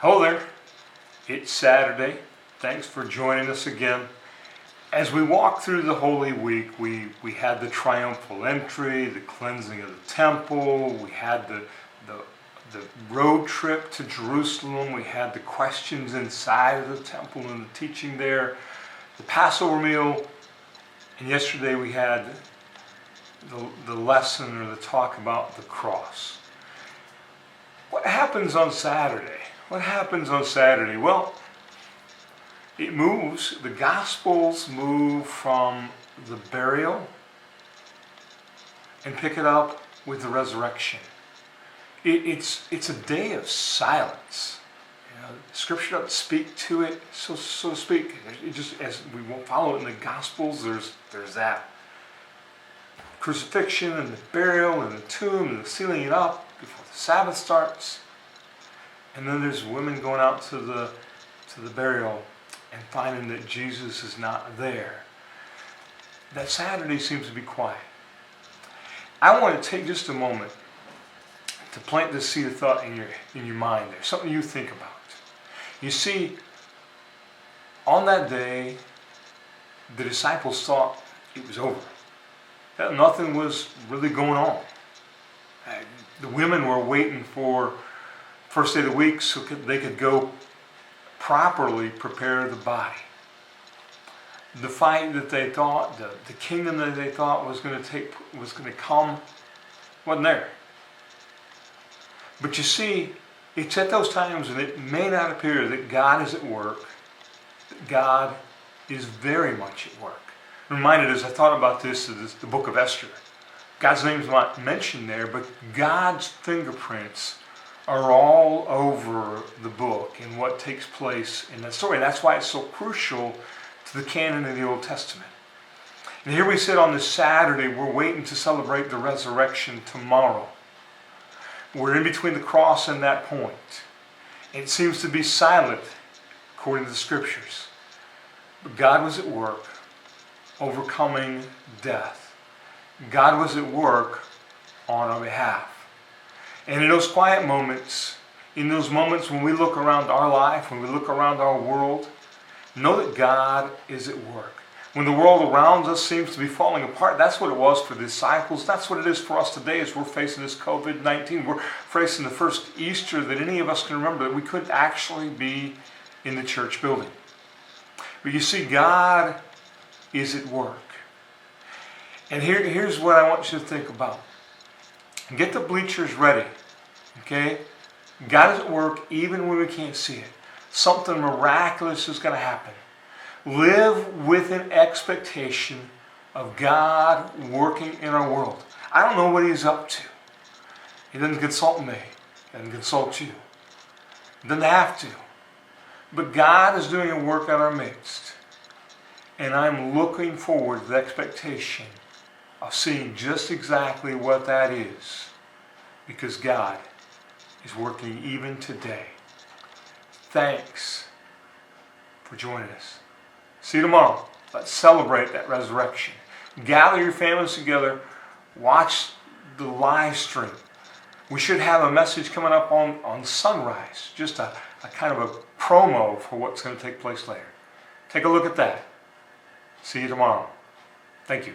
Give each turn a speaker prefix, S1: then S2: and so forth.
S1: Hello there, it's Saturday. Thanks for joining us again. As we walk through the Holy Week, we had the triumphal entry, the cleansing of the temple, we had the road trip to Jerusalem, we had the questions inside of the temple and the teaching there, the Passover meal, and yesterday we had the lesson or the talk about the cross. What happens on Saturday? What happens on Saturday? Well, it moves, the Gospels move from the burial and pick it up with the resurrection. It's a day of silence. Scripture doesn't speak to it, so to speak. It just, as we won't follow it in the Gospels, there's that crucifixion and the burial and the tomb and the sealing it up before the Sabbath starts. And then there's women going out to the burial and finding that Jesus is not there. That Saturday seems to be quiet. I want to take just a moment to plant this seed of thought in your mind there, something you think about. You see, on that day, the disciples thought it was over. That nothing was really going on. The women were waiting for first day of the week so they could go properly prepare the body. The fight that they thought, the kingdom that they thought was going to come, wasn't there. But you see, it's at those times when it may not appear that God is at work, that God is very much at work. I'm reminded as I thought about this, the book of Esther. God's name is not mentioned there, but God's fingerprints are all over the book and what takes place in that story. That's why it's so crucial to the canon of the Old Testament. And here we sit on this Saturday, we're waiting to celebrate the resurrection tomorrow. We're in between the cross and that point. It seems to be silent according to the Scriptures. But God was at work overcoming death. God was at work on our behalf. And in those quiet moments, in those moments when we look around our life, when we look around our world, know that God is at work. When the world around us seems to be falling apart, that's what it was for the disciples. That's what it is for us today as we're facing this COVID-19. We're facing the first Easter that any of us can remember that we could actually be in the church building. But you see, God is at work. And here's what I want you to think about. Get the bleachers ready, okay? God is at work even when we can't see it. Something miraculous is going to happen. Live with an expectation of God working in our world. I don't know what He's up to. He doesn't consult me. He doesn't consult you. He doesn't have to. But God is doing a work in our midst. And I'm looking forward to the expectation of seeing just exactly what that is, because God is working even today. Thanks for joining us. See you tomorrow. Let's celebrate that resurrection. Gather your families together. Watch the live stream. We should have a message coming up on sunrise, just a kind of a promo for what's going to take place later. Take a look at that. See you tomorrow. Thank you.